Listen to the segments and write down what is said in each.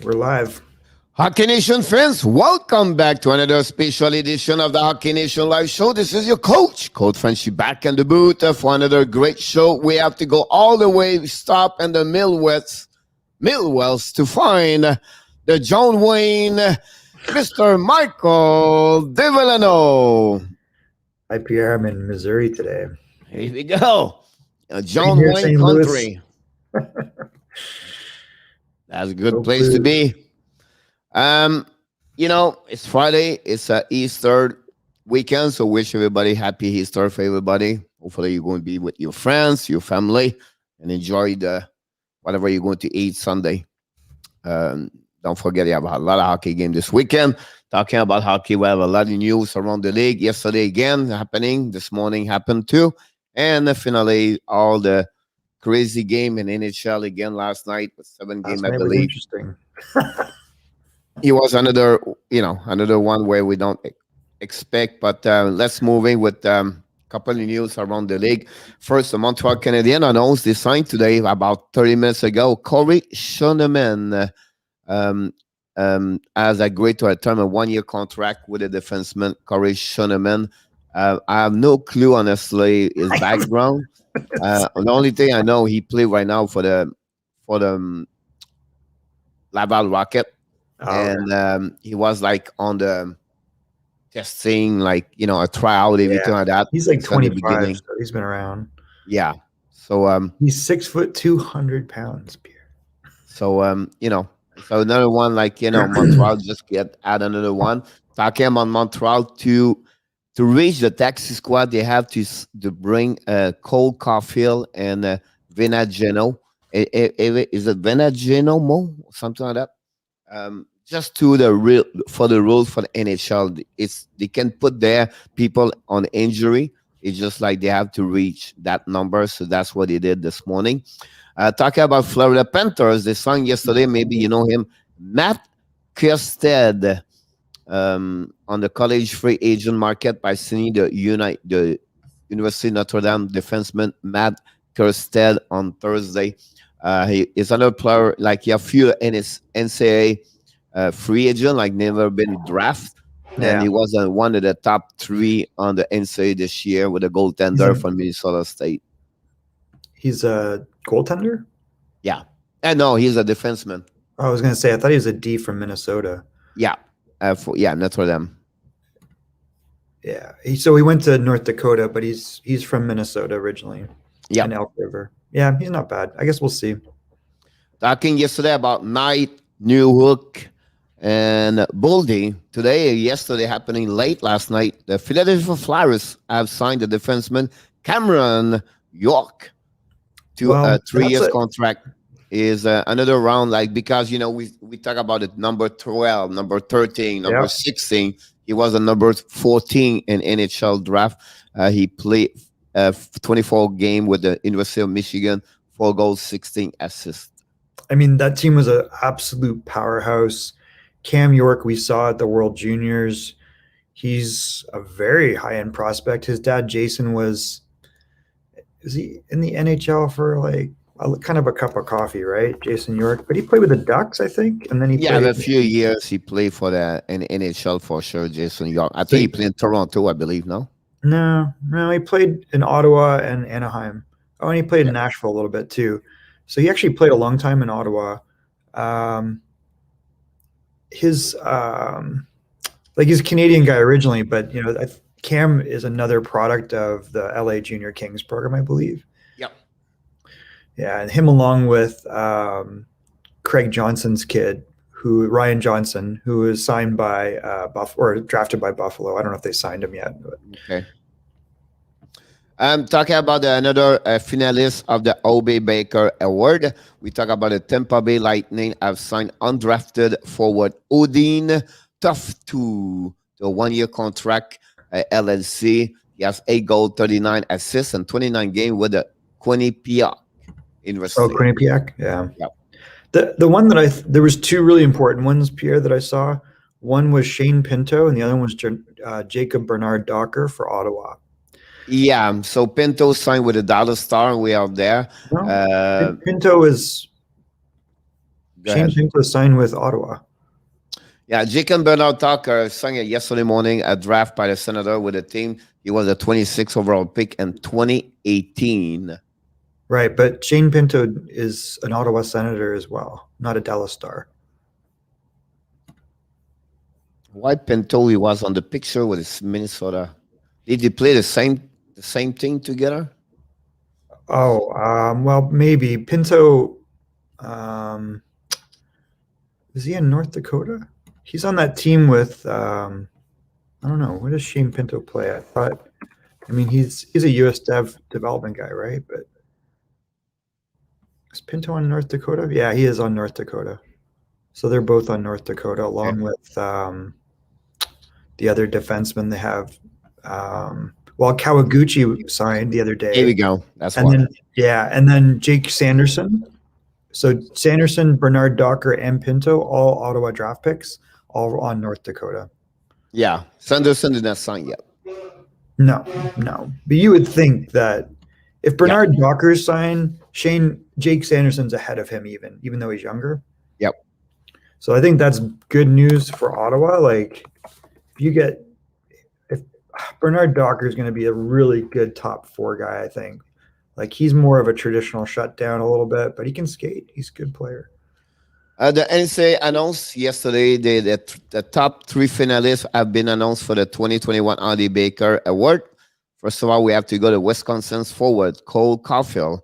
We're live. Hockey Nation fans, welcome back to another special edition of the Hockey Nation Live Show. This is your Coach Frenchy, back in the booth for another great show. We have to go all the way, stop in the Millwells to find the John Wayne, Mr. Michael DeVillano. Hi, Pierre. I'm in Missouri today. Here we go. John Here, Wayne St. country. That's a good Go place to Blues. be. It's Friday. It's Easter weekend, so wish everybody happy Easter for everybody. Hopefully, you're going to be with your friends, your family, and enjoy the whatever you're going to eat Sunday. Don't forget, you have a lot of hockey game this weekend. Talking about hockey, we have a lot of news around the league. Yesterday again happening. This morning happened too, and finally all the crazy game in NHL again last night with 7 Last game, I night was believe. interesting. It was another one where we don't expect, but let's move in with couple of news around the league. First, the Montreal Canadiens announced they signed today about 30 minutes ago Corey Schoeneman as agreed to a term of 1 year contract with the defenseman Corey Schoeneman. I have no clue, honestly, his background. The only thing I know, he played right now for the Laval Rocket. And he was like on the testing, like a tryout, everything like that. He's like It's on the 25, beginning. so he's been around. Yeah. So He's 6', 200 pounds, Pierre. so another one, like Montreal just add another one. Talking about Montreal to reach the taxi squad, they have to bring Cole Caulfield and Venagino. Is it Venagino Mo? Something like that. Just to the rules for the NHL, they can put their people on injury. It's just like they have to reach that number, so that's what they did this morning. Talking about Florida Panthers, they signed yesterday. Maybe you know him, Matt Kiersted, on the college free agent market by signing the University of Notre Dame defenseman Matt Kiersted on Thursday. He is another player like he a few in his NCAA. Free agent, like never been drafted, and he was one of the top 3 on the NCAA this year with a goaltender from Minnesota State. He's a goaltender? Yeah, and no, he's a defenseman. I was going to say, I thought he was a D from Minnesota. Yeah, Notre Dame. Yeah, so he went to North Dakota, but he's from Minnesota originally. Yeah, in Elk River. Yeah, he's not bad. I guess we'll see. Talking yesterday about Knight, Newhook, and Boldy. Yesterday happening late last night, the Philadelphia Flyers have signed the defenseman Cameron York to a 3 years contract. Is another round, like, because we talk about it, number 12, number 13, number 16. He was a number 14 in NHL draft. He played 24 game with the University of Michigan, 4 goals, 16 assists. I mean, that team was an absolute powerhouse. Cam York, we saw at the World Juniors. He's a very high-end prospect. His dad, Jason, is he in the NHL for like kind of a cup of coffee, right? Jason York. But he played with the Ducks, I think. And then he played a few years he played for the NHL for sure, Jason York. I think he played in Toronto, I believe, no? No, he played in Ottawa and Anaheim. Oh, and he played in Nashville a little bit too. So he actually played a long time in Ottawa. He's a Canadian guy originally, but Cam is another product of the LA Junior Kings program, I believe. Yep. Yeah, and him along with Craig Johnson's kid, Ryan Johnson, who was signed by or drafted by Buffalo. I don't know if they signed him yet. But. Okay. Talking about another finalist of the O.B. Baker Award. We talk about the Tampa Bay Lightning have signed undrafted forward Odin Tough to the 1 year contract, LLC. He has 8 goals, 39 assists, and 29 games with the Quinnipiac University. Oh, Quinnipiac? Yeah. The one that there was 2 really important ones, Pierre, that I saw. One was Shane Pinto, and the other one was Jacob Bernard Docker for Ottawa. Yeah, so Pinto signed with the Dallas Star, and we are there. No, Pinto is Go Shane ahead. Pinto signed with Ottawa. Yeah, Jake and Bernard Tucker signed it yesterday morning a draft by the Senator with the team. He was a 26 overall pick in 2018. Right, but Shane Pinto is an Ottawa Senator as well, not a Dallas Star. Why Pinto he was on the picture with his Minnesota? Did they play the same thing together? Oh, well, maybe Pinto. Um, is he in North Dakota? He's on that team with. I don't know. Where does Shane Pinto play? I mean, he's a U.S. development guy, right? But is Pinto on North Dakota? Yeah, he is on North Dakota. So they're both on North Dakota, Okay. along with the other defenseman they have. Well, Kawaguchi signed the other Here we day, go. That's and why. then and then Jake Sanderson. So Sanderson, Bernard Docker, and Pinto, all Ottawa draft picks, all on North Dakota. Yeah, Sanderson did not sign yet. No, no. But you would think that if Bernard Docker's signed, Jake Sanderson's ahead of him, even though he's younger. Yep. So I think that's good news for Ottawa. Like, if Bernard Docker is going to be a really good top 4 guy, I think. Like, he's more of a traditional shutdown a little bit, but he can skate. He's a good player. The NCAA announced yesterday the top 3 finalists have been announced for the 2021 Andy Baker Award. First of all, we have to go to Wisconsin's forward, Cole Caulfield,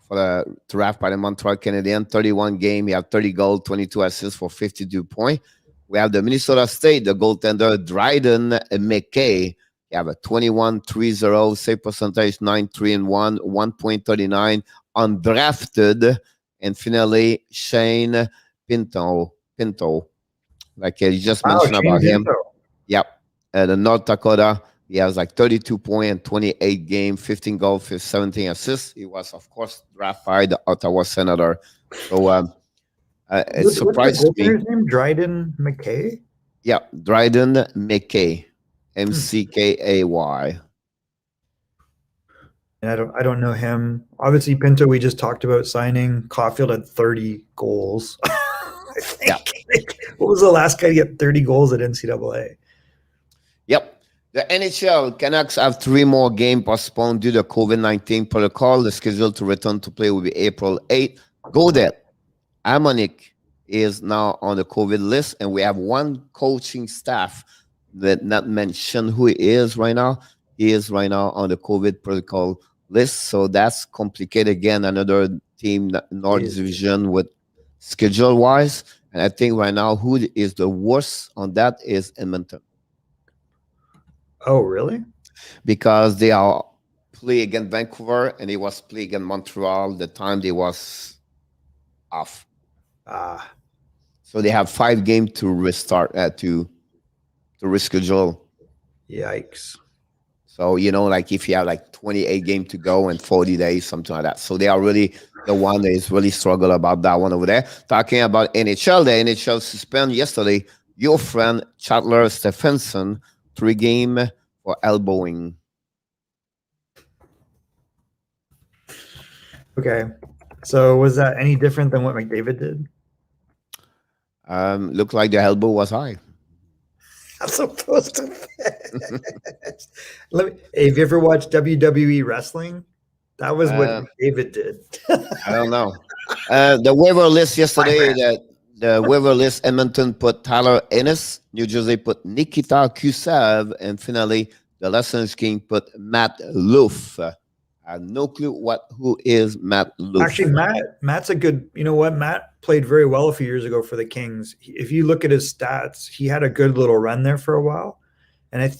for the draft by the Montreal Canadiens. 31 game, he had 30 goals, 22 assists for 52 points. We have the Minnesota State, the goaltender Dryden McKay. He have a 21-3-0, save percentage 9-3-1, 1.39, undrafted. And finally, Shane Pinto, like you just mentioned about him. Yep. The North Dakota, he has like 32 points and 28 games, 15 goals, 17 assists. He was, of course, drafted by the Ottawa Senator. So it surprised me. What's his name? Dryden McKay? Yeah, Dryden McKay, McKay. And I don't know him. Obviously, Pinto, we just talked about signing. Caulfield had 30 goals. I think. Yeah. What was the last guy to get 30 goals at NCAA? Yep. The NHL Canucks have 3 more games postponed due to COVID-19 protocol. The schedule to return to play will be April 8th. Godet Harmonic is now on the COVID list, and we have one coaching staff that not mentioned who he is right now. He is right now on the COVID protocol list, so that's complicated again. Another team, North Division, with schedule-wise, and I think right now who is the worst on that is Edmonton. Oh, really? Because they are play against Vancouver, and he was playing against Montreal the time they was off. So they have 5 games to restart to reschedule. Yikes. So, like if you have like 28 games to go and 40 days, something like that. So they are really the one that is really struggle about that one over there. Talking about NHL, the NHL suspended yesterday your friend Chandler Stephenson 3 games for elbowing. Okay. So was that any different than what McDavid did? Looked like the elbow was high. That's supposed to have you ever watched WWE wrestling? That was what David did. I don't know. The waiver list yesterday, the waiver list, Edmonton put Tyler Ennis, New Jersey put Nikita Kusev, and finally the Lessons King put Matt Luff. I have no clue who is Matt Luff. Actually, Matt's a good. You know what? Matt played very well a few years ago for the Kings. If you look at his stats, he had a good little run there for a while, and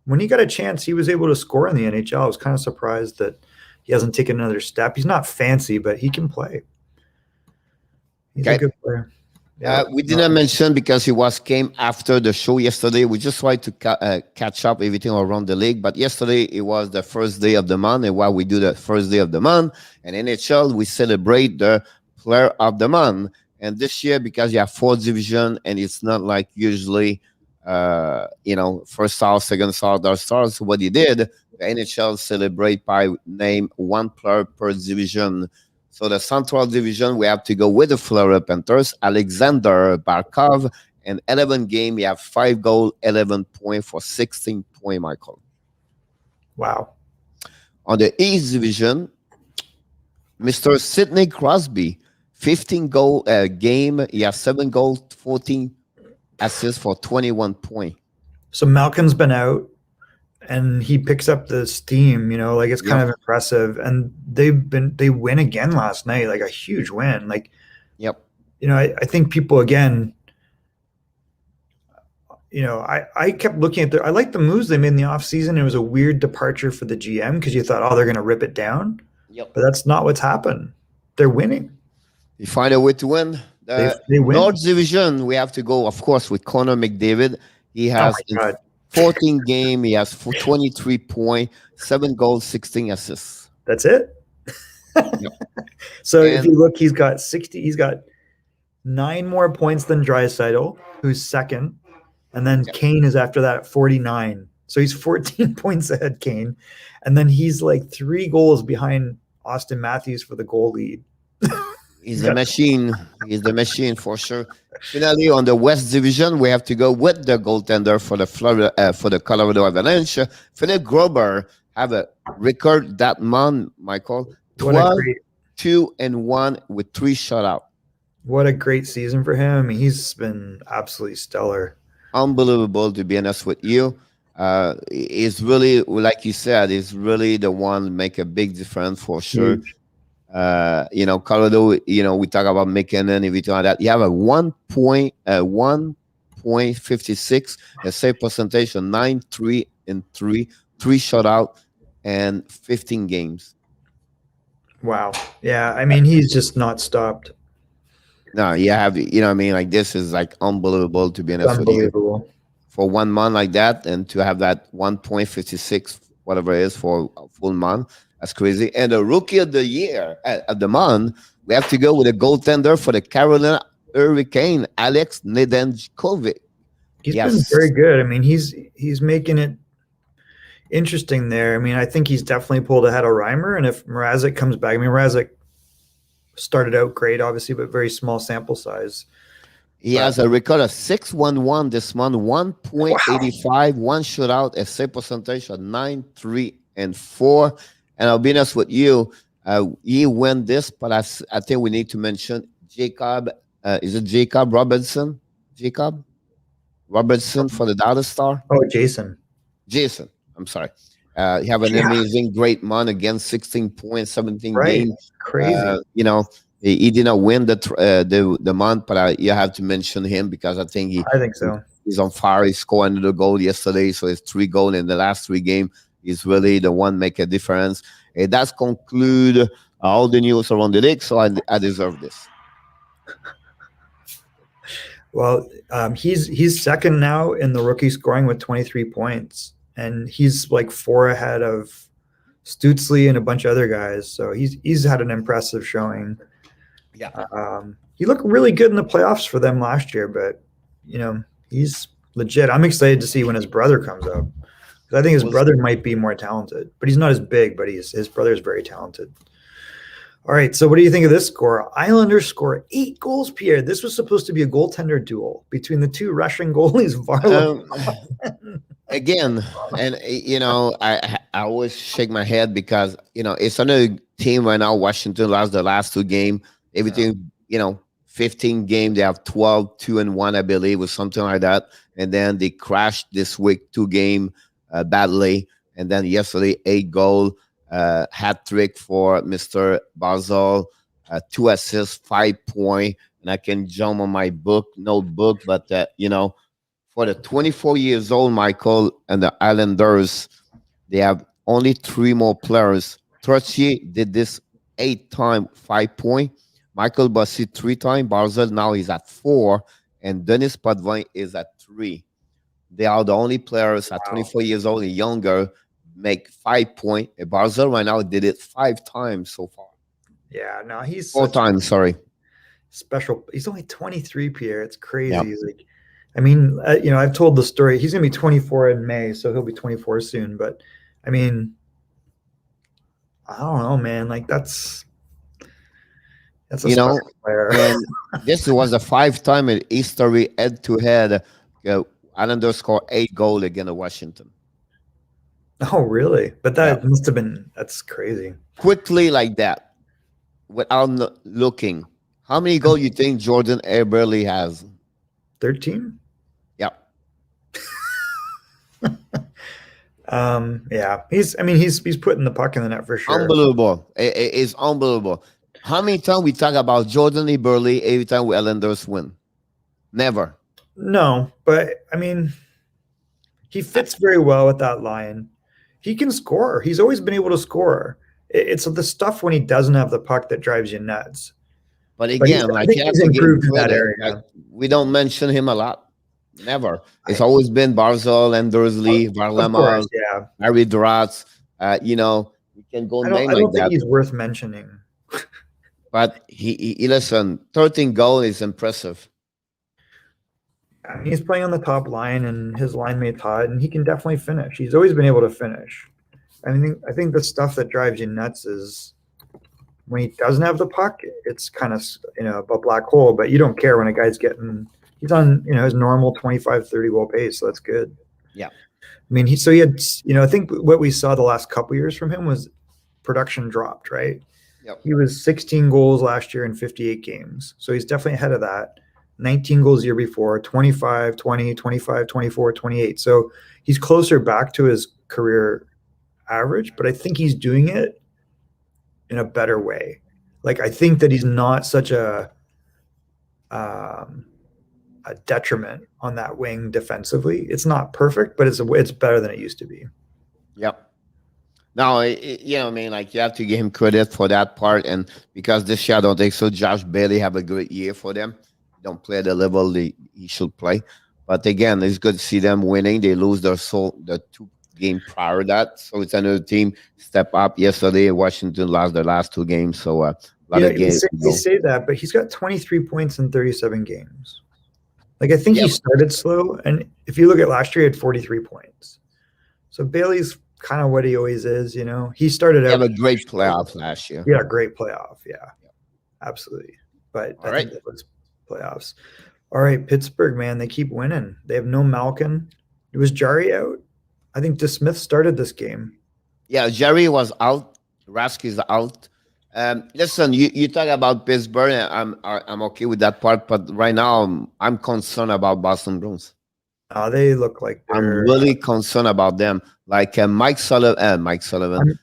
when he got a chance, he was able to score in the NHL. I was kind of surprised that he hasn't taken another step. He's not fancy, but he can play. He's a good player. Yeah, we didn't mention because he came after the show yesterday. We just tried to catch up everything around the league. But yesterday it was the first day of the month, and while we do the first day of the month, and NHL we celebrate the player of the month. And this year, because you have 4 division, and it's not like usually, first star, second star, third star. So what he did, the NHL celebrate by name 1 player per division. So the Central Division, we have to go with the Florida Panthers. Alexander Barkov, and 11 game, he have 5 goal, 11 point for 16 point, Michael. Wow. On the East Division, Mr. Sidney Crosby, 15 goal game. He has 7 goals, 14 assists for 21 point. So Malkin's been out, and he picks up the steam. Like it's kind of impressive. And they win again last night, like a huge win. Like, yep. I think people again. I kept looking at I like the moves they made in the offseason. It was a weird departure for the GM because you thought, oh, they're going to rip it down. Yep. But that's not what's happened. They're winning. You find a way to win. They win. North Division, we have to go, of course, with Connor McDavid. He has 14 game. He has 23 point, 7 goals, 16 assists. That's it. Yep. So if you look, he's got 60. He's got 9 more points than Draisaitl, who's second. And then Kane is after that at 49. So he's 14 points ahead, Kane. And then he's like 3 goals behind Austin Matthews for the goal lead. He's a machine. He's the machine for sure. Finally, on the West Division, we have to go with the goaltender for the Colorado Avalanche. Philip Grubauer have a record that month, Michael. 12-2-1 with 3 shutout. What a great season for him. I mean, he's been absolutely stellar. Unbelievable, to be honest with you. It's really, like you said, is really the one make a big difference for sure. Colorado, we talk about McKinnon, everything like that. You have a 1.56, a save percentage of 9-3-3, 3 shutout, and 15 games. Wow. Yeah, I mean, he's just not stopped. No, you have, like this is like unbelievable, to be honest with you. For 1 month like that, and to have that 1.56, whatever it is, for a full month, that's crazy. And the rookie of the year, of the month, we have to go with a goaltender for the Carolina Hurricane, Alex Nedeljkovic. He's been very good. I mean, he's making it interesting there. I mean, I think he's definitely pulled ahead of Reimer. And if Mrazek comes back, I mean, Mrazek started out great, obviously, but very small sample size. He has a record of 6-1-1 this month, 1.85, 1 shutout, a save percentage of 9-3-4. And I'll be honest with you, he won this, but I think we need to mention Jacob. Is it Jacob Robertson? Jacob Robertson for the Dallas Star? Oh, Jason. I'm sorry. He have an amazing, great month against 16 points, 17 games. Crazy. He did not win the month, but you have to mention him because I think so. He's on fire. He scored another goal yesterday, so it's 3 goals in the last 3 games. He's really the one make a difference. It does conclude all the news around the league, so I deserve this. Well, he's second now in the rookie scoring with 23 points, and he's like 4 ahead of Stützle and a bunch of other guys. So he's had an impressive showing. Yeah. He looked really good in the playoffs for them last year, but he's legit. I'm excited to see when his brother comes up. I think his brother might be more talented, but he's not as big, but his brother is very talented. All right, so what do you think of this score? Islanders score 8 goals, Pierre. This was supposed to be a goaltender duel between the 2 Russian goalies, Varlamov. Again, and I always shake my head because it's another team right now. Washington lost the last 2 games. Everything, 15 games, they have 12-2-1, I believe, or something like that. And then they crashed this week 2 games badly. And then yesterday, 8 goal, hat trick for Mr. Barzal, 2 assists, 5 points. And I can jump on my notebook, but for the 24 years old Michael and the Islanders, they have only 3 more players. Trottier did this 8 times, 5 points. Michael Bossy 3 times. Barzal now is at 4, and Denis Potvin is at 3. They are the only players at 24 years old and younger make 5 points. Barzal right now did it 5 times so far. Yeah, no, he's 4 times. Sorry, special. He's only 23, Pierre. It's crazy. Yep. He's like, I mean, I've told the story. He's gonna be 24 in May, so he'll be 24 soon. But I mean, I don't know, man. Like That's a you special know, player. and this was a 5-time in history head-to-head. Islanders score 8 goals against Washington. Oh, really? But Yeah, that must have been that's crazy. quickly like that, without looking. How many goals you think Jordan Eberle has? 13? Yeah, Yeah. He's putting the puck in the net for sure. unbelievable. It's unbelievable. How many times we talk about Jordan Eberle every time we Islanders win? Never. No, but I mean, he Uh, fits very well with that line. He can score. He's always been able to score. It's the stuff when he doesn't have the puck that drives you nuts. But But again, I like think you have he's to give him improved in that credit. Like area. we don't mention him a lot. Never. It's I, always been Barzal and Dursley, of course, Varlamov, yeah. Harry Dratz. You can go name I like don't think that. he's worth mentioning. But he listen, 13 goal is impressive. I mean, he's playing on the top line, and his line mate's hot, and he can definitely finish. He's always been able to finish. I think the stuff that drives you nuts is when he doesn't have the puck. It's kind of a black hole, but you don't care when a guy's getting. He's on his normal 25, 30 goal pace, so that's good. Yeah. I mean, he had I think what we saw the last couple years from him was production dropped, right? Yep. He was 16 goals last year in 58 games, so he's definitely ahead of that. 19 goals the year before, 25, 20, 25, 24, 28. So he's closer back to his career average, but I think he's doing it in a better way. Like I think that he's not such a detriment on that wing defensively. It's not perfect, but it's better than it used to be. Yep. No, like you have to give him credit for that part, and because this year I don't think so. Josh Bailey have a great year for them. Don't play at the level he should play, but again, it's good to see them winning. They lose the 2 game prior to that, so it's another team step up. Yesterday, Washington lost their last 2 games, so a lot of games. We say that, but he's got 23 points in 37 games. Like I think Yeah. he started slow, and if you look at last year, he had 43 points. So Bailey's kind of what he always is. He started They out. have a great playoff last year. Yeah, great playoff. Yeah, absolutely. But All I right. think that was playoffs. All right, Pittsburgh, man, they keep winning. They have no Malkin. It was Jari out. I think DeSmith started this game. Yeah, Jerry was out. Rask is out. Listen, you talk about Pittsburgh. I'm okay with that part, but right now I'm concerned about Boston Bruins. They look like I'm they're. really concerned about them. Like Mike Sullivan,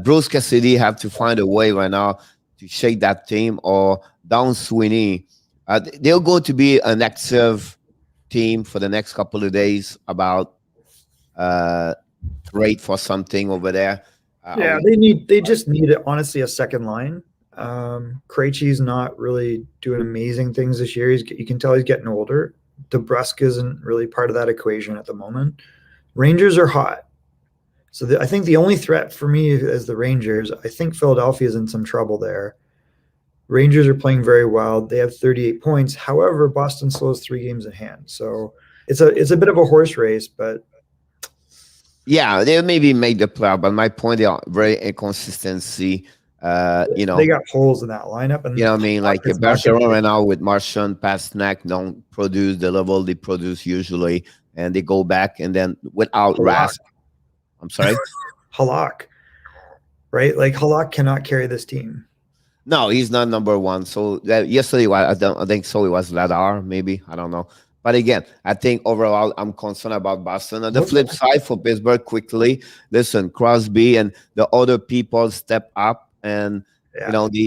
Bruce Cassidy have to find a way right now to shake that team, or Don Sweeney. They're going to be an active team for the next couple of days about trade for something over there. Yeah, they just need honestly a second line. Krejci's not really doing amazing things this year. You can tell he's getting older. DeBrusque isn't really part of that equation at the moment. Rangers are hot. So I think the only threat for me is the Rangers. I think Philadelphia is in some trouble there. Rangers are playing very well. They have 38 points. However, Boston still has 3 games in hand. So it's a bit of a horse race, but yeah, they maybe make the playoff, but my point, they are very inconsistency. They got holes in that lineup, and you know what I mean? Like it's not Barcelona gonna right now with Marchand, Pasternak don't produce the level they produce usually, and they go back, and then without Rask, I'm sorry, Halak, right? Like Halak cannot carry this team. no, he's not number one. So yesterday, I think so. It was Ladar, maybe, I don't know. But again, I think overall, I'm concerned about Boston. On the flip side, for Pittsburgh, quickly, listen, Crosby and the other people step up, and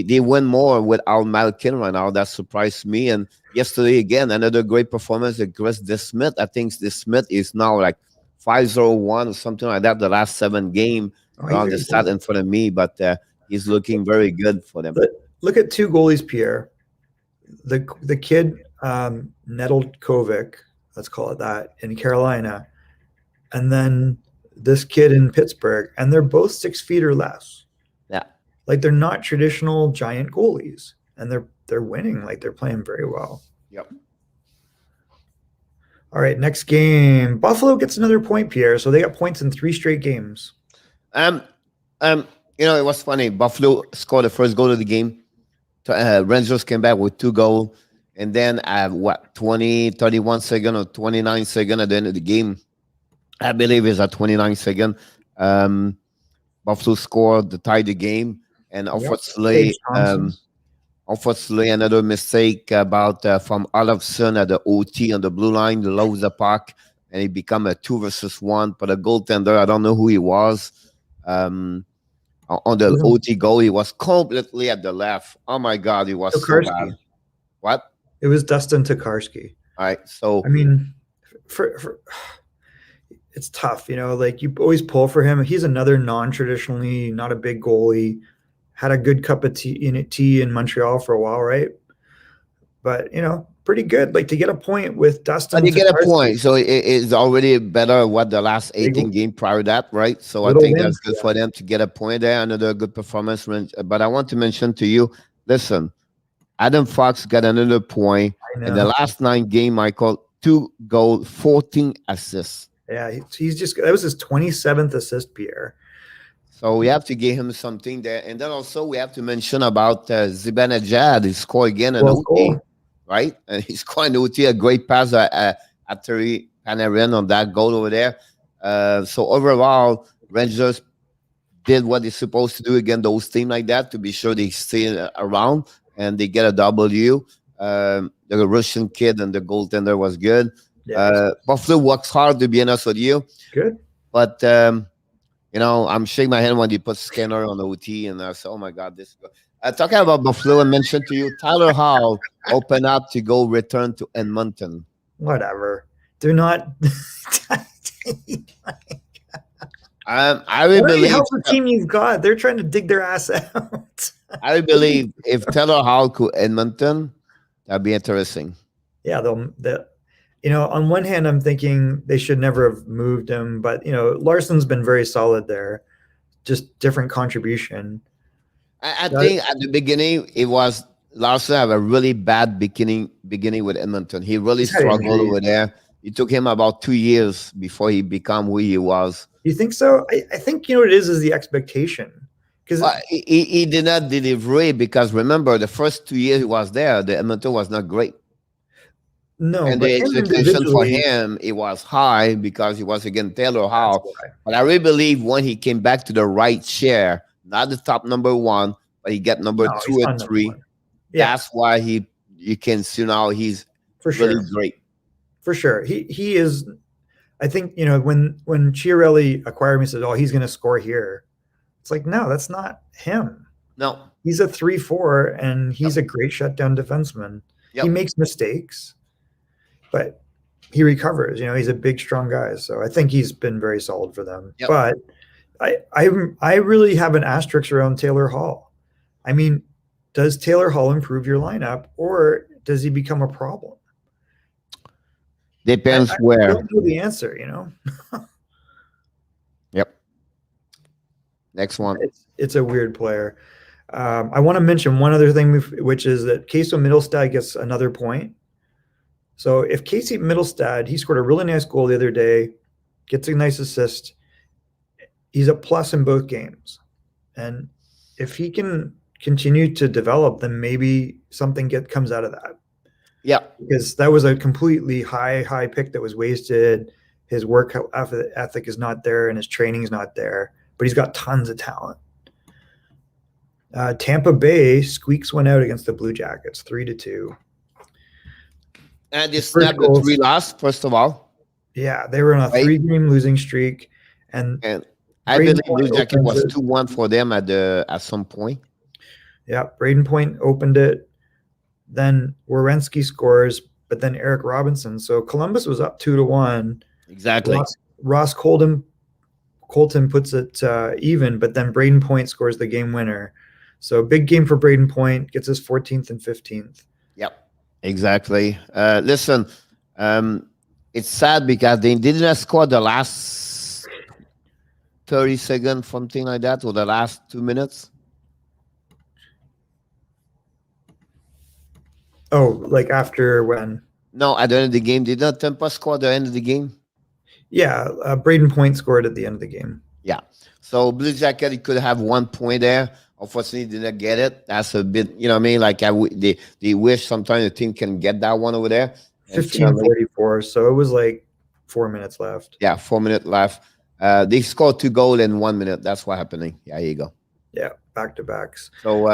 they win more without Malkin right now. That surprised me. And yesterday, again, another great performance against DeSmith. I think DeSmith is now like 5-0-1 or something like that. The last 7 game on the stat in front of me, but he's looking very good for them. Look at 2 goalies, Pierre. The kid Nedeljkovic, let's call it that, in Carolina, and then this kid in Pittsburgh, and they're both 6 feet or less. Yeah, like they're not traditional giant goalies, and they're winning. Like they're playing very well. Yep. All right, next game. Buffalo gets another point, Pierre. So they got points in 3 straight games. It was funny. Buffalo scored the first goal of the game. Rangers came back with 2 goals, and then at what 20, 31 second or 29 second at the end of the game, I believe it's at 29 second. Um, Buffalo scored to tie the game, and Yep. Paige unfortunately, another mistake about from Olofsson at the OT on the blue line, loads the puck, and it become a 2 versus 1. But the goaltender, I don't know who he was. On the OT goal, he was completely at the left. Oh my God, he was so bad. What? It was Dustin Tokarski. All right, so I mean, for it's tough, like you always pull for him. He's another non-traditionally, not a big goalie. Had a good cup of tea in Montreal for a while, right? But pretty good. Like to get a point with Dustin. You get a point, so it's already better what the last 18 game prior to that, right? So I think that's good for them to get a point there. Another good performance. But I want to mention to you, listen, Adam Fox got another point in the last 9 games. Michael, 2 goals, 14 assists. Yeah, that was his 27th assist, Pierre. So we have to give him something there, and then also we have to mention about Zibanejad. He scored again an OT, right? And he scored an OT, a great pass at Terry Panarin on that goal over there. So overall, Rangers did what they're supposed to do against those teams like that to be sure they stay around and they get a W. The Russian kid and the goaltender was good. Yeah. Buffalo works hard, to be honest with you. Good. But I'm shaking my head when he put Skinner on the OT, and I said, "Oh my God, this." Talking about Buffalo, I mentioned to you, Tyler Hall opened up to go return to Edmonton. Whatever, they're not. I really believe help the team you've got. They're trying to dig their ass out. I believe if Tyler Hall could Edmonton, that'd be interesting. Yeah, on one hand, I'm thinking they should never have moved him, but Larson's been very solid there, just different contribution. I think at the beginning it was Larson have a really bad beginning with Edmonton. He really struggled over there. It took him about 2 years before he became who he was. You think so? I think what it is the expectation. Because he did not deliver it because remember the first 2 years he was there, the Edmonton was not great. No, and the expectation for him it was high because he was against Taylor Hall. But I really believe when he came back to the right chair, not the top number 1, but he got number 2 and 3. Yeah. That's why you can see now he's really great. For sure, he is. I think when Chiarelli acquired him, he said, "Oh, he's going to score here." It's like, no, that's not him. No, he's a 3-4, and he's a great shutdown defenseman. Yep. He makes mistakes, but he recovers. He's a big, strong guy. So I think he's been very solid for them. Yep. But I really have an asterisk around Taylor Hall. I mean, does Taylor Hall improve your lineup, or does he become a problem? Depends where. I don't know the answer, Yep. Next one. It's a weird player. I want to mention one other thing, which is that Casey Mittelstadt gets another point. So if Casey Mittelstadt, he scored a really nice goal the other day, gets a nice assist, he's a plus in both games. And if he can continue to develop, then maybe something comes out of that. Yeah, because that was a completely high pick that was wasted. His work ethic is not there, and his training is not there. But he's got tons of talent. Tampa Bay squeaks one out against the Blue Jackets, 3-2. And they snapped the 3 last, first of all. Yeah, they were on a 3-game losing streak, and I believe Blue Jacket was 2-1 for them at some point. Yeah, Braden Point opened it. Then Werenski scores, but then Eric Robinson. So Columbus was up 2-1. Exactly. Ross Colton puts it even, but then Braden Point scores the game winner. So big game for Braden Point, gets his 14th and 15th. Yep, exactly. Listen, it's sad because they didn't score the last 30 seconds, something like that, or the last 2 minutes. Oh, like after when? No, at the end of the game. Did not Tampa score at the end of the game? Yeah, Braden Point scored at the end of the game. Yeah. So Blue Jacket, he could have 1 point there. Unfortunately, didn't get it. That's a bit, you know what I mean? Like they wish sometimes the team can get that one over there. And finally, 15:44. So it was like 4 minutes left. yeah, 4 minutes left. They scored 2 goals in 1 minute. That's what happening. Yeah, here you go. Yeah, back to backs. So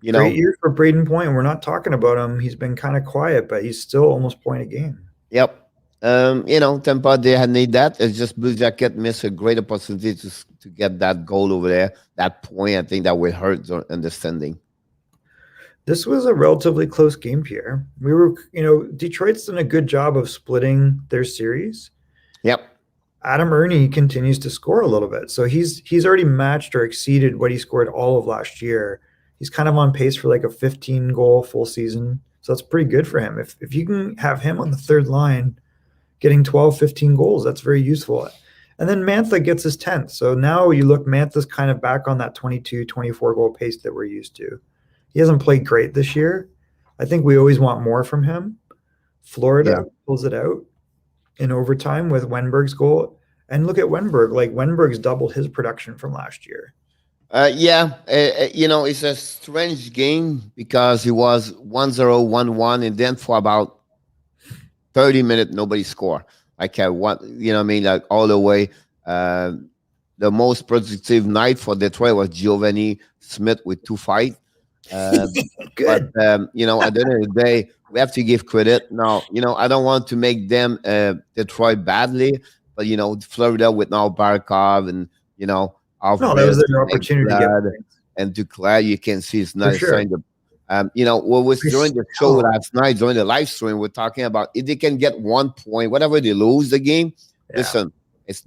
you Great know, year for Braden Point. We're not talking about him. He's been kind of quiet, but he's still almost point a game. yep. Tampa they had need that. It's just Blue Jacket missed a great opportunity to get that goal over there. That point, I think that would hurt their understanding. This was a relatively close game, Pierre. Detroit's done a good job of splitting their series. Yep. Adam Ernie continues to score a little bit. So he's already matched or exceeded what he scored all of last year. He's kind of on pace for like a 15 goal full season. So that's pretty good for him. If you can have him on the third line getting 12, 15 goals, that's very useful. And then Mantha gets his 10th. So now you look, Mantha's kind of back on that 22, 24 goal pace that we're used to. He hasn't played great this year. I think we always want more from him. Florida pulls it out in overtime with Wenberg's goal. And look at Wenberg. Like, Wenberg's doubled his production from last year. It's a strange game because it was 1-0, 1-1, and then for about 30 minutes, nobody scored. Like, what, you know what I mean? Like, all the way. The most productive night for Detroit was Giovanni Smith with 2 fights. But at the end of the day, we have to give credit. Now, I don't want to make them Detroit badly, but Florida with now Barkov and that was their opportunity to get and Duclair, you can see it's not a sign of. What was during the show last night, during the live stream, we're talking about if they can get 1 point, whatever they lose the game. Yeah. Listen, it's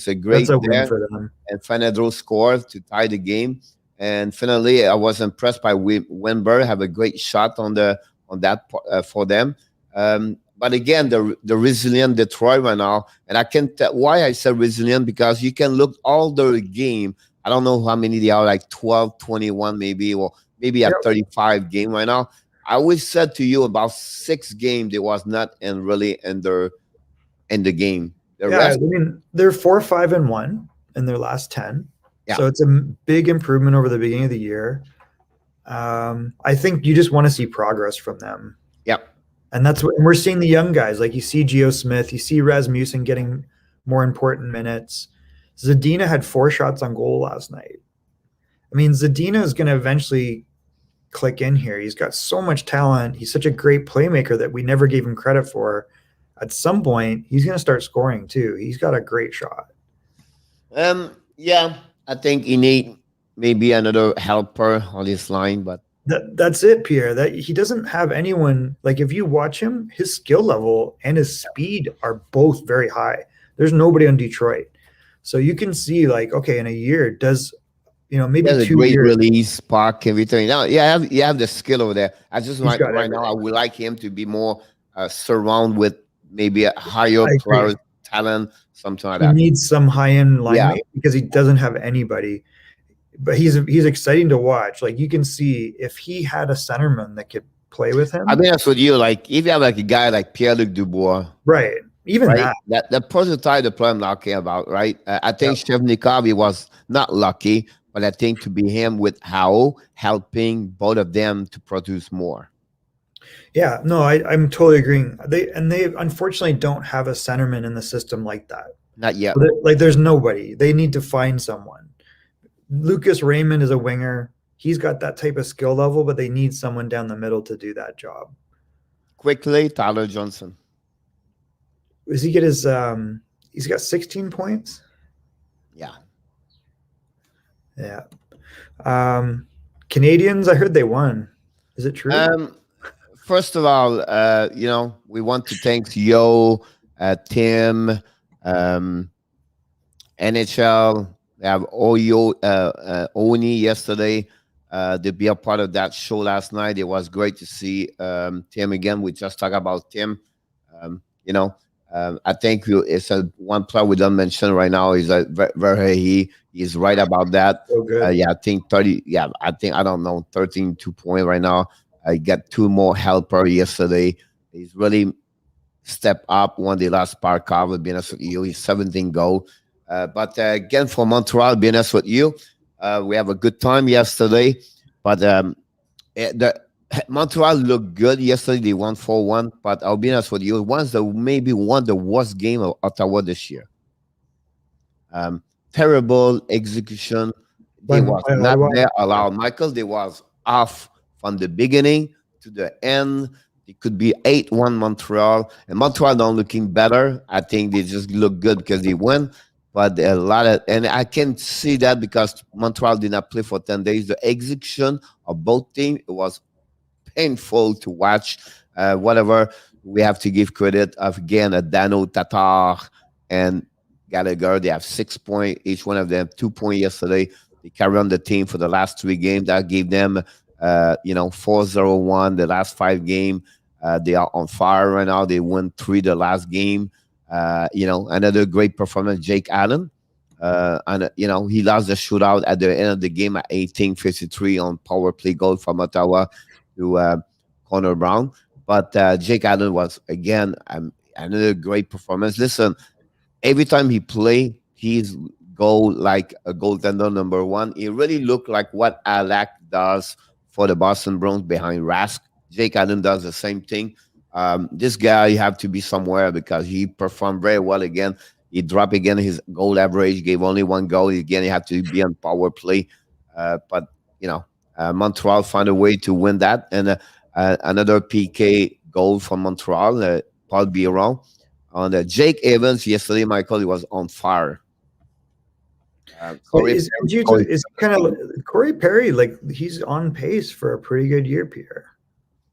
a great win for them. And Fanedro scored to tie the game. And finally, I was impressed by Wenberg. Have a great shot on that for them. But again, the resilient Detroit right now, and I can tell why I said resilient because you can look all the game. I don't know how many they are, like 12, 21 maybe, or maybe at 35 game right now. I always said to you about 6 games they was not really in the game. I mean, they're 4-5-1 in their last 10. Yeah. So it's a big improvement over the beginning of the year. I think you just want to see progress from them. Yep. And that's what we're seeing the young guys. Like, you see Geo Smith, you see Rasmussen getting more important minutes. Zadina had 4 shots on goal last night. I mean, Zadina is going to eventually click in here. He's got so much talent. He's such a great playmaker that we never gave him credit for. At some point, he's going to start scoring too. He's got a great shot. Yeah, I think he need maybe another helper on this line, but that's it, Pierre. That he doesn't have anyone. Like, if you watch him, his skill level and his speed are both very high. There's nobody on Detroit, so you can see, like, okay, in a year, maybe 2 years. A great release, park, everything. Now, you have the skill over there. I just right now, I would like him to be more surrounded with maybe a higher talent, something like that. He needs some high-end line because he doesn't have anybody. But he's exciting to watch. Like, you can see if he had a centerman that could play with him. I mean, that's what you like. If you have like a guy like Pierre-Luc Dubois, right? Even that prototype the player I'm talking about, right? I think Shevnikov, he was not lucky, but I think to be him with Howe helping both of them to produce more. Yeah, no, I'm totally agreeing. They unfortunately don't have a centerman in the system like that. Not yet. Like, there's nobody. They need to find someone. Lucas Raymond is a winger. He's got that type of skill level, but they need someone down the middle to do that job. Quickly, Tyler Johnson. Does he get his he's got 16 points? Yeah. Yeah. Canadians, I heard they won. Is it true? First of all, we want to thank Yo, Tim, NHL. They have Oni yesterday to be a part of that show last night. It was great to see Tim again. We just talked about Tim. I think it's one player we don't mention right now is he's right about that. So good. I think 30. Yeah, I don't know 13 2 point right now. I got 2 more helper yesterday. He's really stepped up. One the last Barkov, being honest with you, he's 17 goal. But again, for Montreal, being honest with you, We have a good time yesterday, but the Montreal looked good yesterday. They won 4-1, but I'll be honest with you, once the maybe won the worst game of Ottawa this year. Um, Terrible execution. They was By not Ottawa. there allowed. Michael, they was off from the beginning to the end. It could be 8-1 Montreal. And Montreal not looking better. I think they just look good because they win. But a lot of, and I can see that because Montreal did not play for 10 days. The execution of both teams, it was painful to watch. Whatever, we have to give credit of again a Dano Tatar and Gallagher. They have 6 points, each one of them 2 points yesterday. They carry on the team for the last 3 games. That gave them 4-0-1 the last 5 games. They are on fire right now. They won 3 the last game. Another great performance, Jake Allen. And he lost the shootout at the end of the game at 18:53 on power play goal from Ottawa to Connor Brown. But Jake Allen was again another great performance. Listen, every time he play, he's goal like a goaltender number one. He really looked like what Alak does for the Boston Bruins behind Rask. Jake Allen does the same thing. This guy you have to be somewhere because he performed very well again. He dropped again his goal average, gave only 1 goal. Again, he had to be on power play. But Montreal found a way to win that. And another PK goal from Montreal, Paul Biron. On Jake Evans yesterday, Michael, he was on fire. Is kind of Corey Perry, like he's on pace for a pretty good year, Pierre.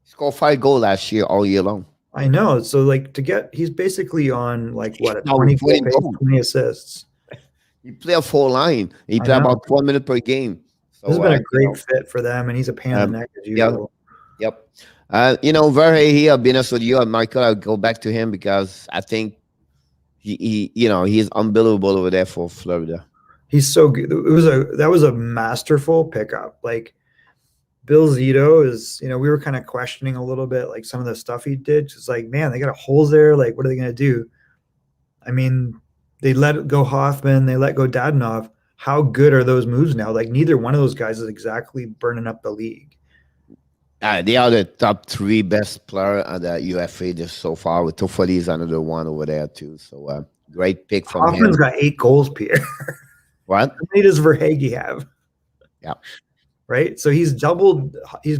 He scored 5 goals last year all year long. I know. So like he's basically on like what a 20 pace, 20 assists. He play a full line. He play about 12 minutes per game. So, this has been a great fit for them, and he's a pain in the neck as usual. Yep. Verhey here, I'll be honest with you, and Michael, I'll go back to him because I think he's unbelievable over there for Florida. He's so good. That was a masterful pickup. Like Bill Zito is, we were kind of questioning a little bit, like some of the stuff he did. It's like, man, they got holes there. Like, what are they going to do? I mean, they let go Hoffman, they let go Dadonov. How good are those moves now? Like, neither one of those guys is exactly burning up the league. They are the top 3 best player at the UFA just so far. With Toffoli is another one over there too. So great pick from him. Hoffman's got 8 goals, Pierre. What? How many does Verhage have? Yeah. Right? So he's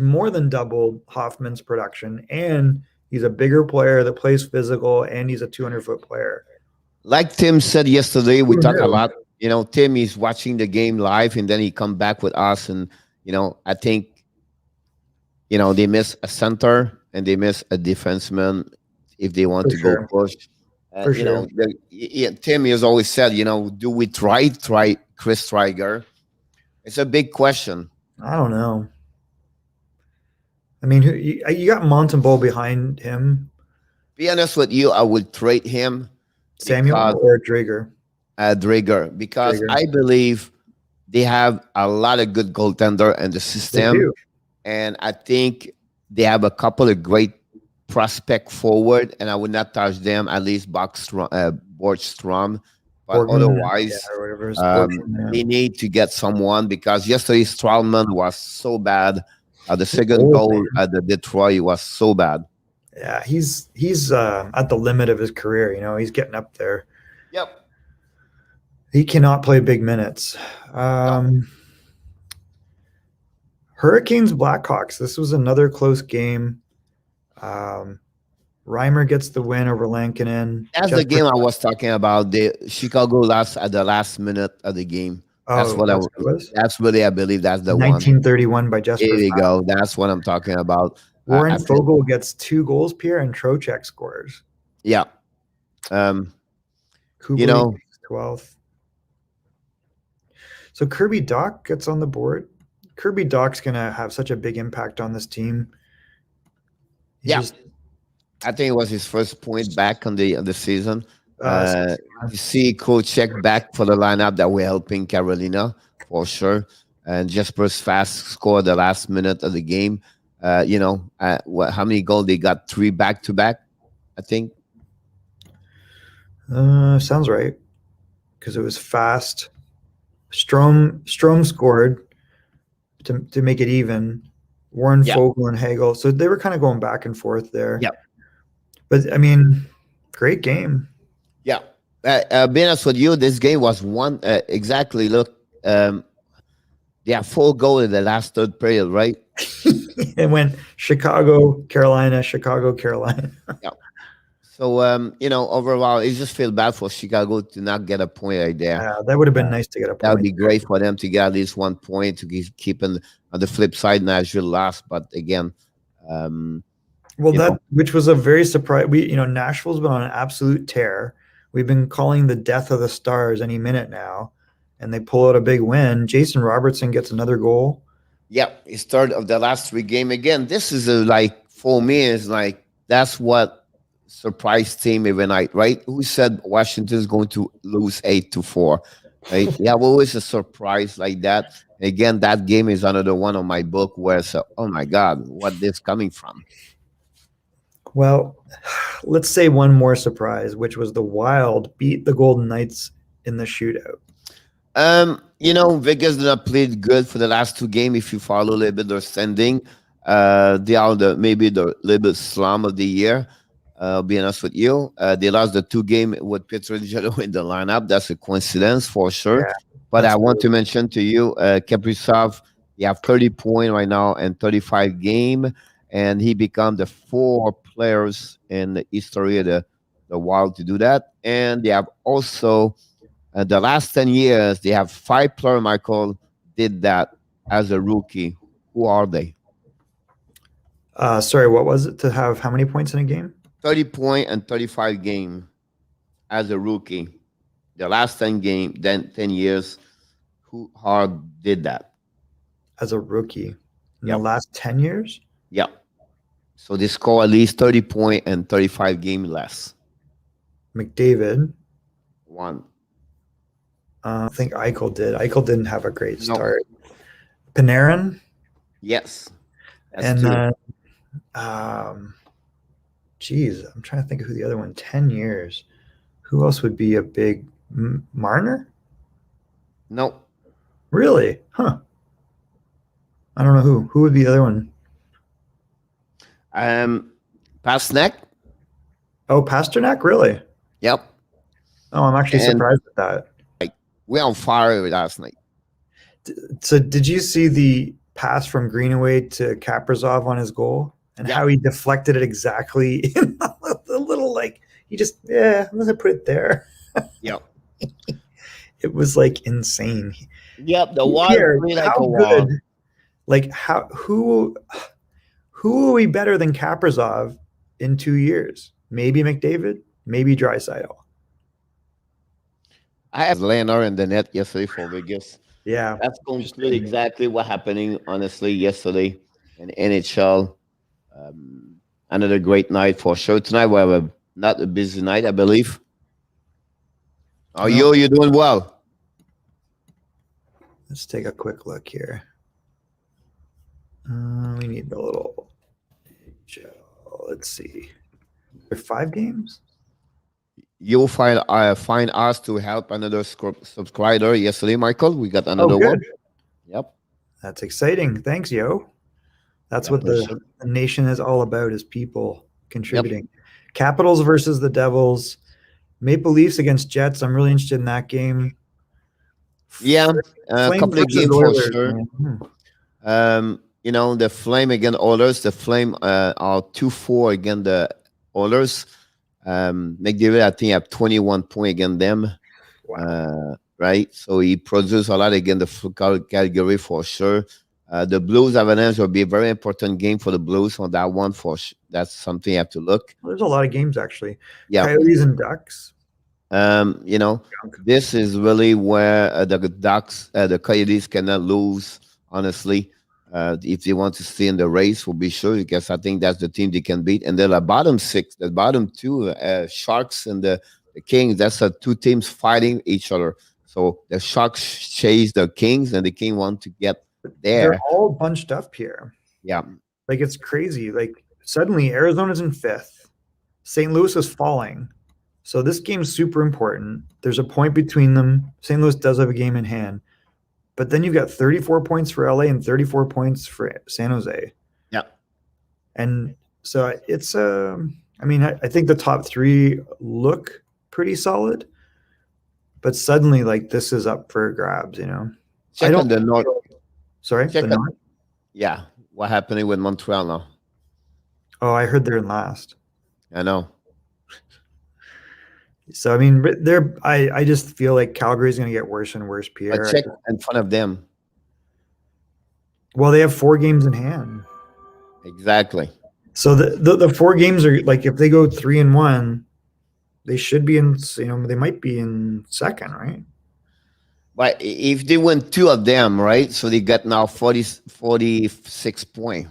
more than doubled Hoffman's production, and he's a bigger player that plays physical, and he's a 200-foot player. Like Tim said yesterday, we talk a lot. Tim is watching the game live, and then he come back with us, and I think they miss a center and they miss a defenseman if they want to go push. For sure. Tim has always said, do we try Chris Stryger? It's a big question. I don't know. I mean, you got Montembeault behind him. Be honest with you, I would trade him. Samuel or Drager? Drager, because I believe they have a lot of good goaltender in the system. And I think they have a couple of great prospect forward, and I would not touch them, at least Borgstrom. But otherwise, they need to get someone because yesterday Strawman was so bad. The second goal at the Detroit was so bad. Yeah, he's at the limit of his career. He's getting up there. Yep. He cannot play big minutes. Hurricanes, Blackhawks. This was another close game. Reimer gets the win over Lankinen. That's the game I was talking about. The Chicago lost at the last minute of the game. That's what that's really, I believe that's the 1931 by Jesper. There you go. That's what I'm talking about. Warren Fogle gets 2 goals, Pierre, and Trocheck scores. Yeah. Kubalik 12th. So Kirby Dach gets on the board. Kirby Dach's going to have such a big impact on this team. I think it was his first point back on the season. You see Trocheck back for the lineup that we're helping Carolina for sure. And Jesper's fast scored the last minute of the game. How many goals they got? 3 back-to-back, I think. Sounds right. Because it was fast. Strom scored to make it even. Warren Yeah, Fogle and Hagel. So they were kind of going back and forth there. yeah, But I mean, great game. yeah. Being honest with you, this game was one exactly. Look, they have 4 goals in the last third period, right? It went Chicago, Carolina, Chicago, Carolina. Yeah. So overall, it just feel bad for Chicago to not get a point right there. That would have been Uh, nice to get a that would point. be great for them to get at least 1 point to keep on the flip side. Nashville lost, but again, um, Well, you know, which was a very surprise. Nashville's been on an absolute tear. We've been calling the death of the Stars any minute now, and they pull out a big win. Jason Robertson gets another goal. yeah, it's third of the last 3 game. Again, this is for me is like that's what surprised team every night, right? Who said Washington is going to lose 8-4, right? Yeah, always a surprise like that. Again, that game is another one on my book where so, oh my God, what this coming from? Well, let's say one more surprise, which was the Wild beat the Golden Knights in the shootout. Vegas did not play good for the last 2 games. If you follow a little bit their standing, they are maybe the little bit slum of the year. Be honest with you, they lost the 2 game with Pietrangelo in the lineup. That's a coincidence for sure. Yeah, But I that's want to mention to you, Kaprizov, he have 30 points right now and 35 game, and he become the 4 players in the history of the Wild to do that. And they have also the last 10 years, they have 5 players, Michael, did that as a rookie. Who are they? Sorry, what was it to have how many points in a game? 30 point and 35 game as a rookie. The last 10 game, then 10 years, who hard did that? As a rookie in the Yep. last 10 years? Yeah. So they score at least 30 point and 35 game less. McDavid. One. I think Eichel did. Eichel didn't have a great No. start. Panarin. Yes. That's And 2. then, geez, I'm trying to think of who the other one. 10 years. Who else would be a big Marner? No. Really? Huh. I don't know who. Who would be the other one? Pasternak. Oh, Pasternak? Really? Yep. Oh, I'm actually And- surprised at that. We're on fire last night. So, did you see the pass from Greenaway to Kaprizov on his goal and Yeah. how he deflected it exactly in the little he just I'm gonna put it there. Yep. It was like insane. Yep. The Wild Pierre, play like how a Wild. good? Like who will be better than Kaprizov in 2 years? Maybe McDavid, maybe Draisaitl. I had Leonard in the net yesterday for Vegas. Yeah, That's completely exactly what happening, honestly, yesterday in NHL. Another great night for sure. Tonight we have not a busy night, I believe. Oh, No. you're doing well. Let's take a quick look here. We need a little. Let's see. There are 5 games. You'll find us to help another subscriber yesterday, Michael. We got another good. one. Yep. That's exciting. Thanks, yo. That's Yeah, what for sure. the nation is all about, is people contributing. Capitals versus the Devils. Maple Leafs against Jets. I'm really interested in that game. Yeah, a Flames couple of versus games for Oilers, sure. man. The Flame against Oilers. The Flame are 2-4 against the Oilers. McDavid, I think, have 21 points against them. Wow. Right? So he produced a lot against the Calgary for sure. The Blues Avalanche will be a very important game for the Blues on that one. That's something you have to look. Well, there's a lot of games, actually. Yeah. Coyotes and Ducks. This is really where the Ducks, the Coyotes cannot lose, honestly. If they want to stay in the race, will be sure, because I think that's the team they can beat. And then the bottom 6, the bottom 2, Sharks and the Kings, that's 2 teams fighting each other. So the Sharks chase the Kings, and the King want to get there. They're all bunched up here. Yeah. Like, it's crazy. Like, suddenly Arizona's in 5th. St. Louis is falling. So this game's super important. There's a point between them. St. Louis does have a game in hand. but then you've got 34 points for LA and 34 points for San Jose. Yeah. And so it's I mean, I think the top three look pretty solid, but suddenly like this is up for grabs, you know. Check on the North. Sorry, Check the on, North. yeah. What happening with Montreal now? Oh, I heard they're in last. I know. So I mean, I just feel like Calgary's going to get worse and worse, But Pierre. check in front of them. Well, they have 4 games in hand. Exactly. So the 4 games are like if they go 3-1, they should be in. You know, they might be in second, right? But if they win 2 of them, right? So they got now 46 points,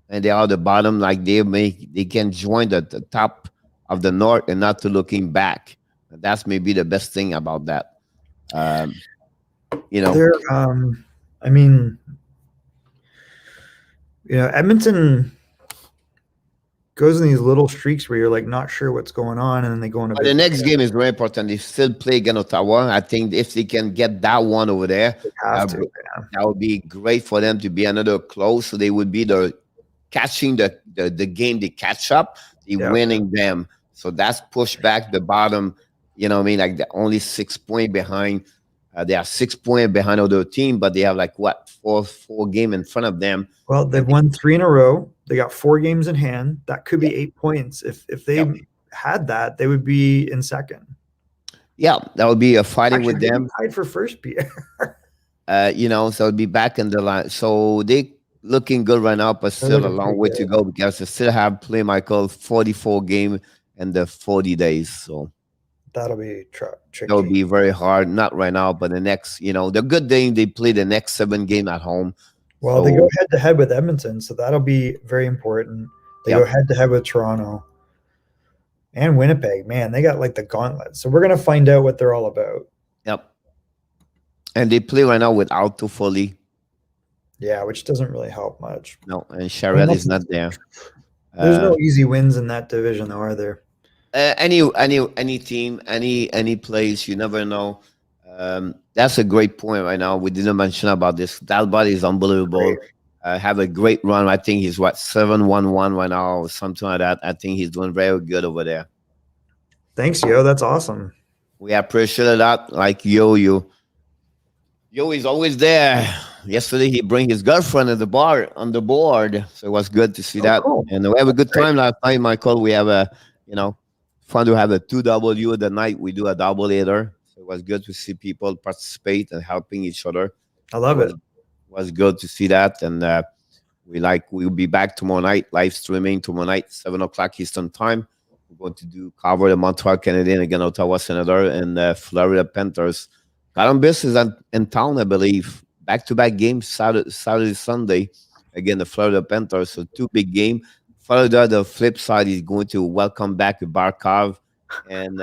and they are the bottom. Like they can join the top of the North and not to looking back. That's maybe the best thing about that. You know, They're I mean, you know, Edmonton goes in these little streaks where you're like not sure what's going on, and then they go in a but big. the next game is very important. They still play against Ottawa. I think if they can get that one over there, that would be great for them to be another close. So they would be catching the game, they catch up, they winning them. So that's pushed back the bottom. You know what I mean? Like they're only 6 points behind. They are 6 points behind other team, but they have like what four game in front of them. Well, they've won 3 in a row. They got 4 games in hand. That could be 8 points. If they had that, they would be in second. Yeah, that would be a fighting with them. Tied for first, Pierre. You know, so it'd be back in the line. So they looking good right now, but still a long way to go because they still have play Michael 44 game in the 40 days. So that'll be tricky. That'll be very hard. Not right now, but the next, you know, the good thing they play the next 7 game at home. Well, they go head to head with Edmonton, so that'll be very important. They go head to head with Toronto and Winnipeg. Man, they got like the gauntlet. So we're gonna find out what they're all about. Yep. And they play right now without Toffoli. Yeah, which doesn't really help much. No, and Charette is not there. There's no easy wins in that division, though, are there? Any team, any place, you never know. That's a great point right now. We didn't mention about this. Dalbot is unbelievable. Have a great run. I think he's 7-1-1 right now or something like that. I think he's doing very good over there. Thanks, Yo. That's awesome. We appreciate that. Like Yo is always there. Yesterday he bring his girlfriend at the bar on the board, so it was good to see that. Cool. And we have a good time last night, Michael. We have fun to have a 2W the night. We do a double later. So it was good to see people participate and helping each other. I love it. It was good to see that. And we'll be back tomorrow night, live streaming tomorrow night, 7:00 Eastern time. We're going to cover the Montreal Canadiens against Ottawa Senators and Florida Panthers. Columbus is in town, I believe. Back-to-back games, Saturday, Sunday, again, the Florida Panthers. So 2 big games. Florida, the flip side, is going to welcome back Barkov. And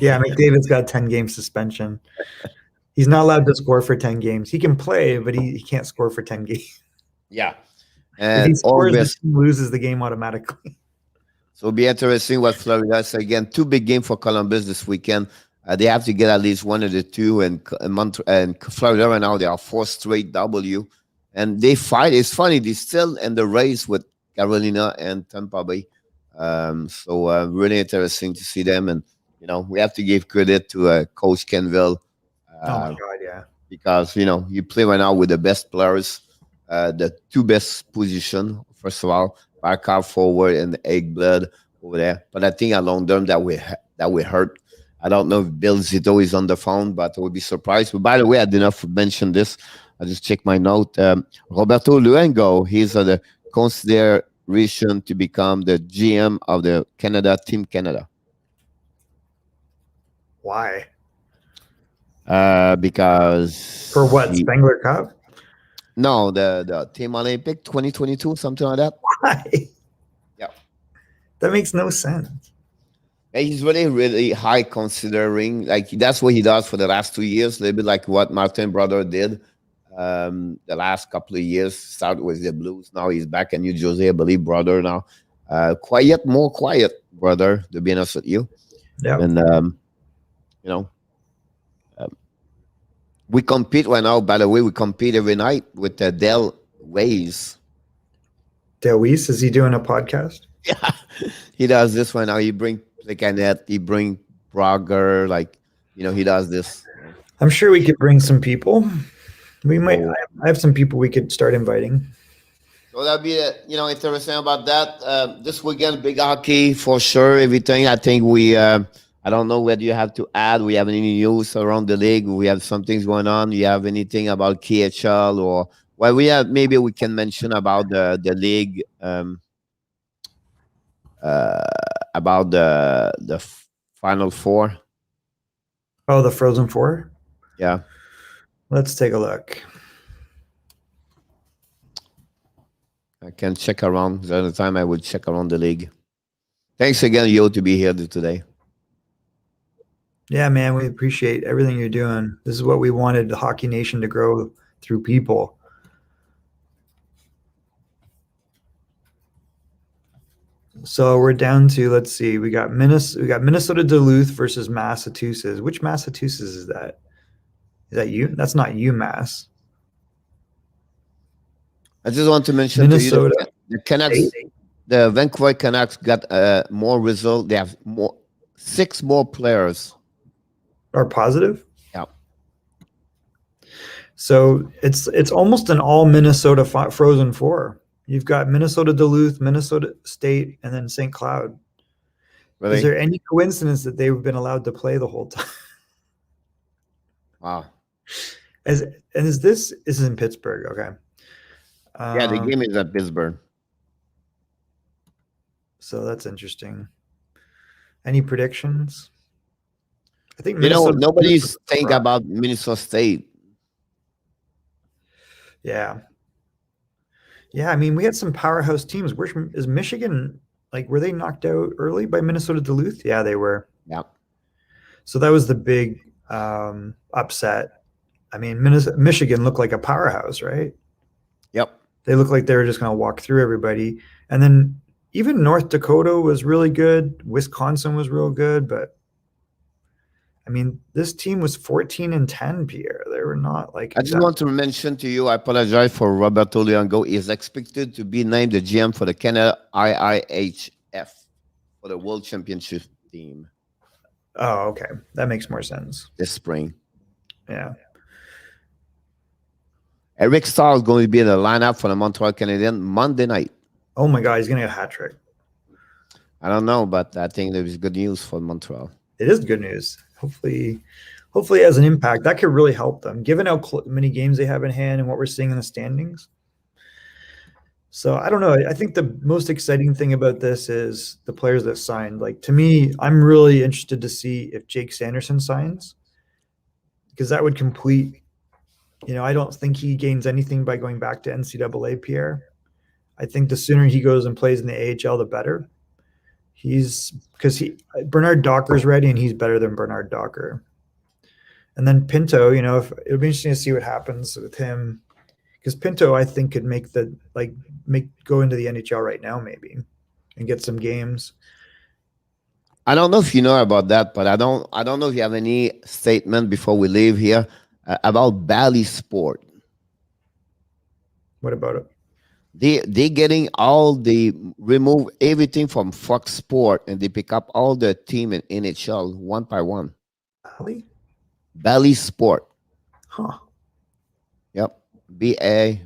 yeah, McDavid's got 10-game suspension. He's not allowed to score for 10 games. He can play, but he can't score for 10 games. Yeah. And if he scores, the team loses the game automatically. So it'll be interesting what Florida does. Again, 2 big games for Columbus this weekend. They have to get at least 1 of the 2, and Florida right now they are 4 straight W, and they fight. It's funny, they're still in the race with Carolina and Tampa Bay. So really interesting to see them, and we have to give credit to Coach Kenville. Oh my God, yeah! Because you play right now with the best players, the 2 best position. First of all, Barkov forward and Eggblood over there. But I think along term that we hurt. I don't know if Bill Zito is on the phone, but I would be surprised. But by the way, I did not mention this. I just checked my note. Roberto Luengo, he's the consideration to become the GM of the Team Canada. Why? Because for what? Spengler Cup? No, the Team Olympic 2022, something like that. Why? Yeah, that makes no sense. He's really, really high considering. Like that's what he does for the last 2 years. A little bit like what Martin Brother did the last couple of years. Started with the Blues. Now he's back in New Jersey, I believe. Brother now, more quiet brother. To be honest with you, yeah. And We compete right now. By the way, we compete every night with Dell Ways. Dale Weiss, is he doing a podcast? Yeah, he does this right now. He bring like Annette. He bring Brogger. Like he does this. I'm sure we could bring some people. We might. So I have some people we could start inviting. So that'd be interesting about that. This weekend, big hockey for sure. Everything. I think we. I don't know whether you have to add. We have any news around the league. We have some things going on. You have anything about KHL or well, we have maybe we can mention about the league. Uh, about the Final Four. Oh, the Frozen Four. Yeah. Let's take a look. I can check around. The other time I would check around the league. Thanks again, Yo, to be here today. Yeah, man, we appreciate everything you're doing. This is what we wanted the Hockey Nation to grow through people. So we're down to, let's see, we got Minnesota Duluth versus Massachusetts. Which Massachusetts is that? Is that you? That's not UMass. I just want to mention Minnesota to you the Canucks, the Vancouver Canucks got more result. They have 6 more players. Are positive? Yeah. So it's almost an all Minnesota Frozen Four. You've got Minnesota Duluth, Minnesota State, and then St. Cloud. Really? Is there any coincidence that they've been allowed to play the whole time? Wow. Is this is in Pittsburgh? Okay. Yeah, the game is at Pittsburgh. So that's interesting. Any predictions? I think nobody's think about Minnesota State. Yeah. Yeah, I mean, we had some powerhouse teams. Where is Michigan? Like, were they knocked out early by Minnesota Duluth? Yeah, they were. Yeah. So that was the big upset. I mean, Michigan looked like a powerhouse, right? Yep. They looked like they were just going to walk through everybody. And then even North Dakota was really good. Wisconsin was real good. But, I mean, this team was 14-10, Pierre. They were not like... I just want to mention to you, I apologize for Roberto Luongo. He is expected to be named the GM for the Canada IIHF for the World Championship team. Oh, okay. That makes more sense. This spring. Yeah. Eric Staal is going to be in the lineup for the Montreal Canadiens Monday night. Oh my God, he's going to get a hat trick. I don't know, but I think there is good news for Montreal. It is good news. Hopefully it has an impact. That could really help them, given how many games they have in hand and what we're seeing in the standings. So I don't know. I think the most exciting thing about this is the players that signed. Like, to me, I'm really interested to see if Jake Sanderson signs, because that would complete. I don't think he gains anything by going back to NCAA, Pierre. I think the sooner he goes and plays in the AHL, the better. Bernard Docker's ready, and he's better than Bernard Docker. And then Pinto, it would be interesting to see what happens with him, because Pinto, I think, could go into the NHL right now, maybe, and get some games. I don't know if you know about that, but I don't know if you have any statement before we leave here about Bally Sport. What about it? They getting remove everything from Fox Sport, and they pick up all the team in NHL one by one. Bally Sport. Huh. Yep. Bally.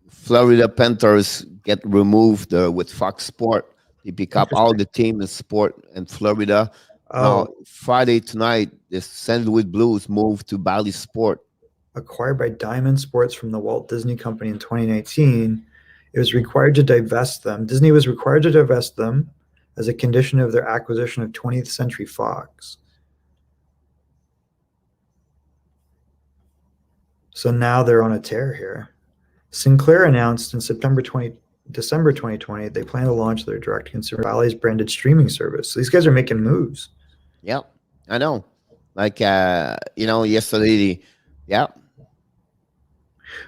Florida Panthers get removed with Fox Sport. They pick up all the team in sport in Florida. Oh. Now, Friday tonight, the St. Louis Blues moved to Bally Sport. Acquired by Diamond Sports from the Walt Disney Company in 2019, it was required to divest them. Disney was required to divest them as a condition of their acquisition of 20th Century Fox. So now they're on a tear here. Sinclair announced in December 2020 they plan to launch their direct-to-consumer Bally's branded streaming service. So these guys are making moves. Yep, I know. Like, yesterday, yeah.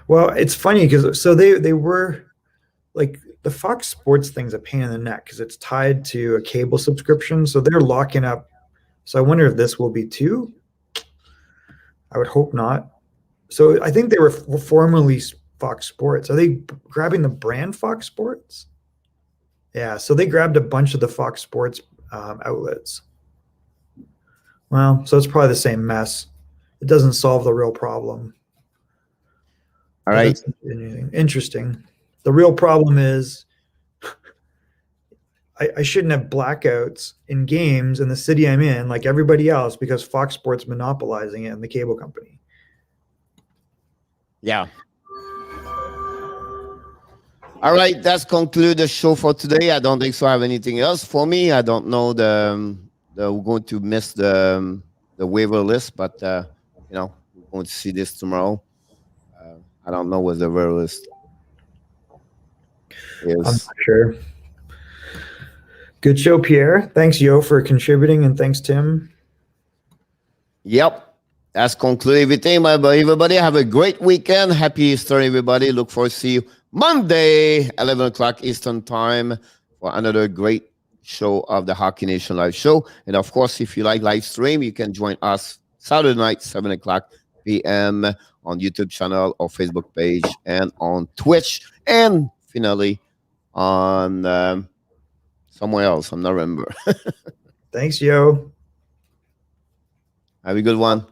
Well, it's funny because they were like, the Fox Sports thing's a pain in the neck because it's tied to a cable subscription. So they're locking up. So I wonder if this will be too. I would hope not. So I think they were formerly Fox Sports. Are they grabbing the brand Fox Sports? Yeah, so they grabbed a bunch of the Fox Sports outlets. Well, so it's probably the same mess. It doesn't solve the real problem. All But right. that's interesting. The real problem is I shouldn't have blackouts in games in the city I'm in like everybody else because Fox Sports monopolizing it and the cable company. Yeah. All right, that's conclude the show for today. I don't think so. I have anything else for me. I don't know we're going to miss the waiver list, but we're going to see this tomorrow. I don't know what the waiver list I'm is. not sure. Good show, Pierre. Thanks, Yo, for contributing, and thanks, Tim. Yep. That's conclude everything, everybody. Have a great weekend. Happy Easter, everybody. Look forward to see you Monday, 11 o'clock Eastern Time for another great show of the Hockey Nation Live Show. And of course, if you like live stream, you can join us Saturday night, 7 o'clock p.m. on YouTube channel or Facebook page and on Twitch. And finally on somewhere else. I'm not remember. Thanks, Yo. Have a good one.